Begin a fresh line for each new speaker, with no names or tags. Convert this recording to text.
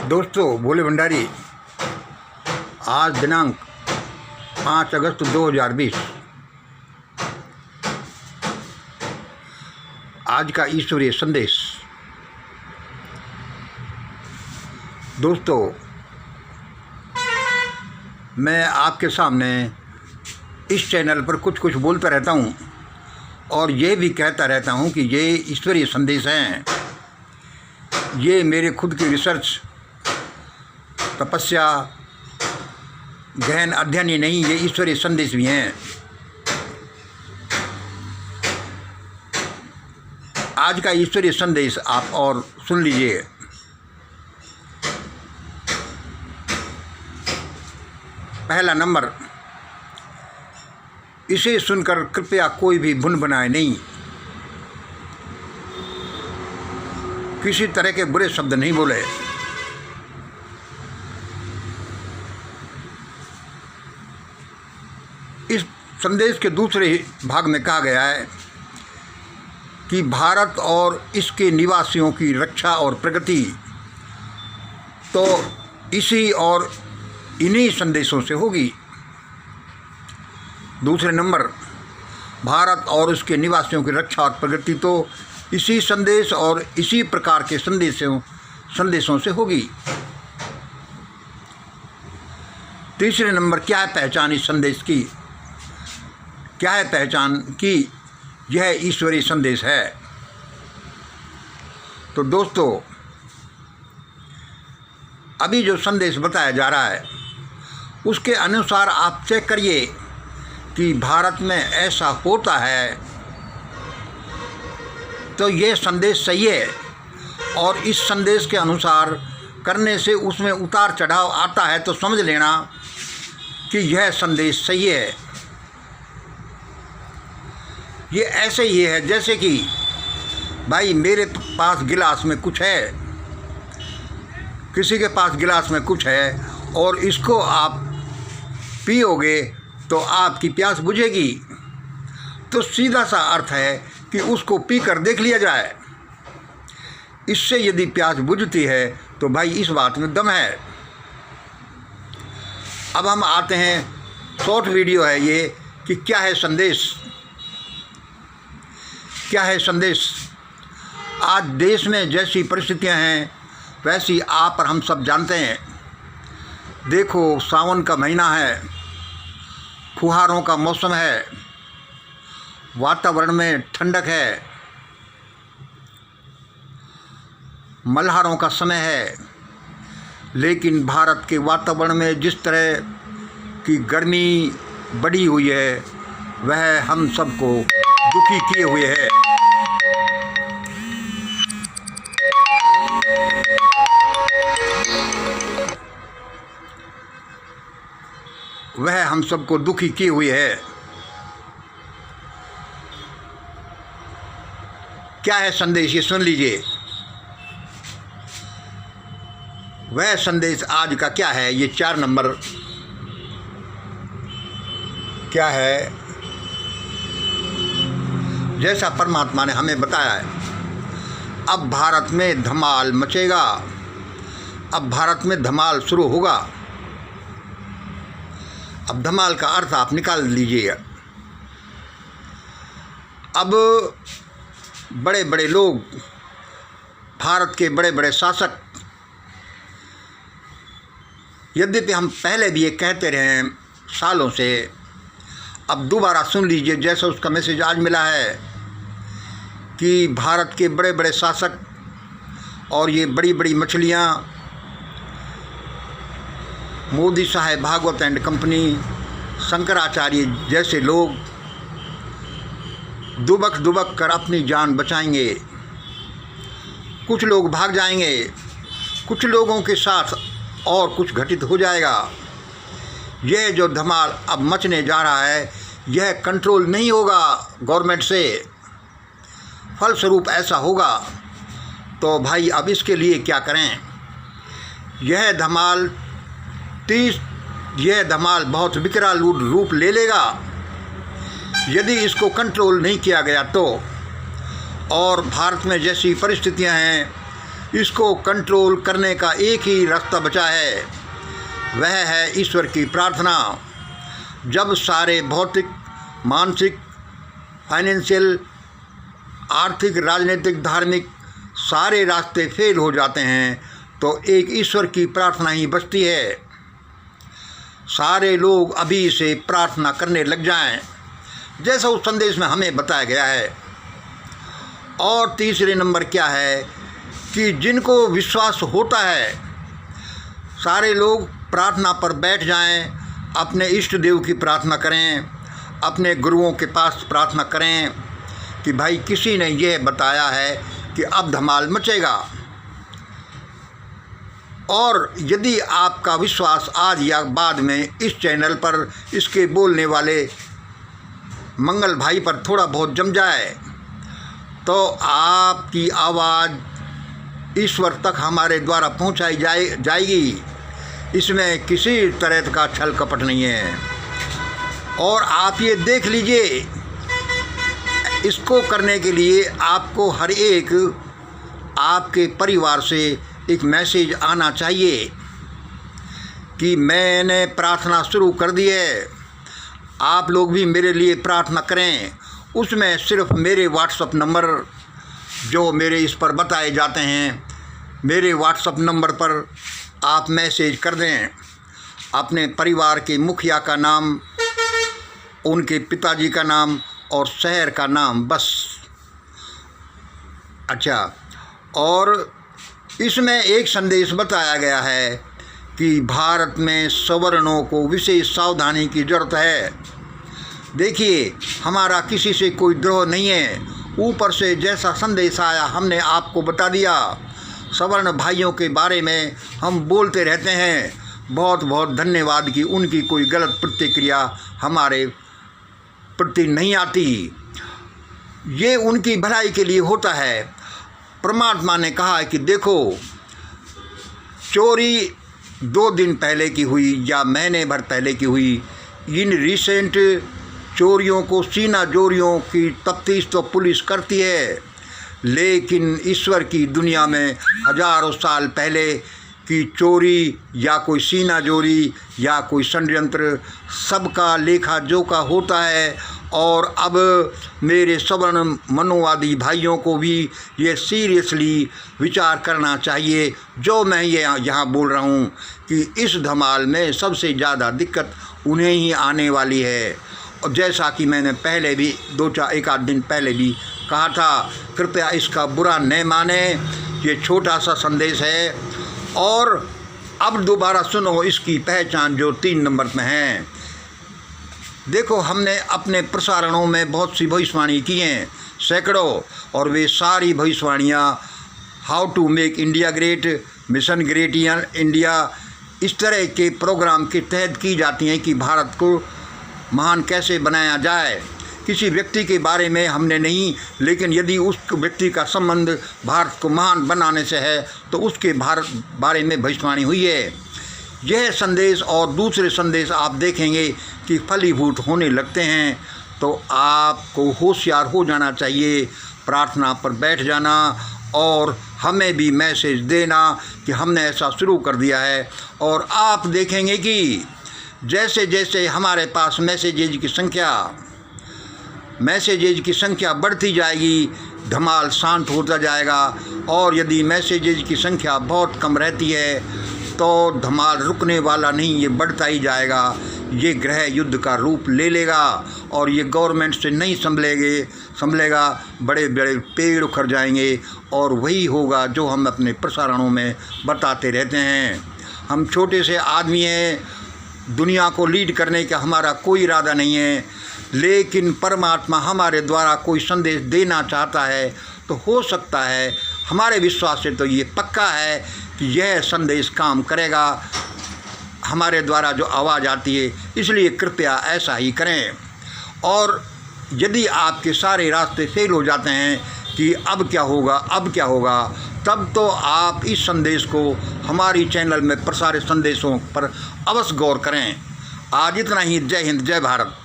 दोस्तों, भोले भंडारी। आज दिनांक 5 अगस्त 2020। आज का ईश्वरीय संदेश। दोस्तों, मैं आपके सामने इस चैनल पर कुछ बोलता रहता हूँ और ये भी कहता रहता हूँ कि ये ईश्वरीय संदेश हैं। ये मेरे खुद की रिसर्च, तपस्या, गहन अध्ययन ही नहीं, ये ईश्वरीय संदेश भी हैं। आज का ईश्वरीय संदेश आप और सुन लीजिए। पहला नंबर, इसे सुनकर कृपया कोई भी भुन बनाए नहीं, किसी तरह के बुरे शब्द नहीं बोले। इस संदेश के दूसरे भाग में कहा गया है कि भारत और इसके निवासियों की रक्षा और प्रगति तो इसी और इन्हीं संदेशों से होगी। दूसरे नंबर, भारत और उसके निवासियों की रक्षा और प्रगति तो इसी संदेश और इसी प्रकार के संदेशों से होगी। तीसरे नंबर, क्या है पहचान इस संदेश की? क्या है पहचान कि यह ईश्वरीय संदेश है? तो दोस्तों, अभी जो संदेश बताया जा रहा है उसके अनुसार आप चेक करिए कि भारत में ऐसा होता है तो ये संदेश सही है, और इस संदेश के अनुसार करने से उसमें उतार चढ़ाव आता है तो समझ लेना कि यह संदेश सही है। ये ऐसे ही है जैसे कि भाई मेरे पास गिलास में कुछ है, किसी के पास गिलास में कुछ है और इसको आप पियोगे तो आपकी प्यास बुझेगी। तो सीधा सा अर्थ है कि उसको पीकर देख लिया जाए, इससे यदि प्यास बुझती है तो भाई इस बात में दम है। अब हम आते हैं, शॉर्ट वीडियो है ये, कि क्या है संदेश। क्या है संदेश? आज देश में जैसी परिस्थितियां हैं वैसी आप और हम सब जानते हैं। देखो, सावन का महीना है, फुहारों का मौसम है, वातावरण में ठंडक है, मल्हारों का समय है, लेकिन भारत के वातावरण में जिस तरह की गर्मी बढ़ी हुई है वह हम सबको दुखी किए हुए है। वह हम सबको दुखी किए हुए है। क्या है संदेश, ये सुन लीजिए। वह संदेश आज का क्या है, ये 4 नंबर क्या है? जैसा परमात्मा ने हमें बताया है, अब भारत में धमाल मचेगा, अब भारत में धमाल शुरू होगा। अब धमाल का अर्थ आप निकाल लीजिए। अब बड़े बड़े लोग, भारत के बड़े बड़े शासक, यद्यपि हम पहले भी ये कहते रहे हैं सालों से, अब दोबारा सुन लीजिए जैसा उसका मैसेज आज मिला है कि भारत के बड़े बड़े शासक और ये बड़ी बड़ी मछलियाँ, मोदी साहब, भागवत एंड कंपनी, शंकराचार्य जैसे लोग दुबक कर अपनी जान बचाएंगे। कुछ लोग भाग जाएंगे, कुछ लोगों के साथ और कुछ घटित हो जाएगा। यह जो धमाल अब मचने जा रहा है यह कंट्रोल नहीं होगा गवर्नमेंट से, फलस्वरूप ऐसा होगा। तो भाई अब इसके लिए क्या करें? यह धमाल बहुत विकराल रूप ले लेगा यदि इसको कंट्रोल नहीं किया गया तो। और भारत में जैसी परिस्थितियां हैं इसको कंट्रोल करने का एक ही रास्ता बचा है, वह है ईश्वर की प्रार्थना। जब सारे भौतिक, मानसिक, फाइनेंशियल, आर्थिक, राजनीतिक, धार्मिक सारे रास्ते फेल हो जाते हैं तो एक ईश्वर की प्रार्थना ही बचती है। सारे लोग अभी से प्रार्थना करने लग जाएं, जैसा उस संदेश में हमें बताया गया है। और तीसरे नंबर क्या है कि जिनको विश्वास होता है, सारे लोग प्रार्थना पर बैठ जाएं, अपने इष्ट देव की प्रार्थना करें, अपने गुरुओं के पास प्रार्थना करें कि भाई किसी ने यह बताया है कि अब धमाल मचेगा। और यदि आपका विश्वास आज या बाद में इस चैनल पर इसके बोलने वाले मंगल भाई पर थोड़ा बहुत जम जाए तो आपकी आवाज़ ईश्वर तक हमारे द्वारा पहुंचाई जाएगी। इसमें किसी तरह का छल कपट नहीं है। और आप ये देख लीजिए, इसको करने के लिए आपको हर एक आपके परिवार से एक मैसेज आना चाहिए कि मैंने प्रार्थना शुरू कर दी है, आप लोग भी मेरे लिए प्रार्थना करें। उसमें सिर्फ मेरे व्हाट्सएप नंबर जो मेरे इस पर बताए जाते हैं, मेरे व्हाट्सएप नंबर पर आप मैसेज कर दें, अपने परिवार के मुखिया का नाम, उनके पिताजी का नाम और शहर का नाम, बस। अच्छा, और इसमें एक संदेश बताया गया है कि भारत में सवर्णों को विशेष सावधानी की ज़रूरत है। देखिए, हमारा किसी से कोई द्रोह नहीं है, ऊपर से जैसा संदेश आया हमने आपको बता दिया। सवर्ण भाइयों के बारे में हम बोलते रहते हैं, बहुत बहुत धन्यवाद कि उनकी कोई गलत प्रतिक्रिया हमारे प्रति नहीं आती। ये उनकी भलाई के लिए होता है। परमात्मा ने कहा है कि देखो, चोरी 2 दिन पहले की हुई या महीने भर पहले की हुई, इन रिसेंट चोरियों को, सीना चोरियों की तफ्तीश तो पुलिस करती है, लेकिन ईश्वर की दुनिया में हजारों साल पहले की चोरी या कोई सीना चोरी या कोई षड्यंत्र, सबका लेखा जोखा होता है। और अब मेरे सवर्ण मनोवादी भाइयों को भी ये सीरियसली विचार करना चाहिए, जो मैं ये यहाँ बोल रहा हूँ कि इस धमाल में सबसे ज़्यादा दिक्कत उन्हें ही आने वाली है। और जैसा कि मैंने पहले भी एक आध दिन पहले भी कहा था, कृपया इसका बुरा न माने, ये छोटा सा संदेश है। और अब दोबारा सुनो इसकी पहचान जो 3 नंबर में है। देखो, हमने अपने प्रसारणों में बहुत सी भविष्यवाणी की हैं, सैकड़ों, और वे सारी भविष्यवाणियाँ how to make India great, mission great India, इस तरह के प्रोग्राम के तहत की जाती हैं कि भारत को महान कैसे बनाया जाए। किसी व्यक्ति के बारे में हमने नहीं, लेकिन यदि उस व्यक्ति का संबंध भारत को महान बनाने से है तो उसके बारे में भविष्यवाणी हुई है। यह संदेश और दूसरे संदेश आप देखेंगे कि फलीभूत होने लगते हैं, तो आपको होशियार हो जाना चाहिए, प्रार्थना पर बैठ जाना और हमें भी मैसेज देना कि हमने ऐसा शुरू कर दिया है। और आप देखेंगे कि जैसे जैसे हमारे पास मैसेजेज की संख्या बढ़ती जाएगी, धमाल शांत होता जाएगा। और यदि मैसेजेज की संख्या बहुत कम रहती है तो धमाल रुकने वाला नहीं, ये बढ़ता ही जाएगा। ये गृह युद्ध का रूप ले लेगा और ये गवर्नमेंट से नहीं संभलेगा, बड़े बड़े पेड़ उखड़ जाएंगे। और वही होगा जो हम अपने प्रसारणों में बताते रहते हैं। हम छोटे से आदमी हैं, दुनिया को लीड करने का हमारा कोई इरादा नहीं है, लेकिन परमात्मा हमारे द्वारा कोई संदेश देना चाहता है तो हो सकता है, हमारे विश्वास से तो ये पक्का है कि यह संदेश काम करेगा हमारे द्वारा जो आवाज़ आती है। इसलिए कृपया ऐसा ही करें। और यदि आपके सारे रास्ते फेल हो जाते हैं कि अब क्या होगा, तब तो आप इस संदेश को हमारी चैनल में प्रसारित संदेशों पर अवश्य गौर करें। आज इतना ही। जय हिंद, जय भारत।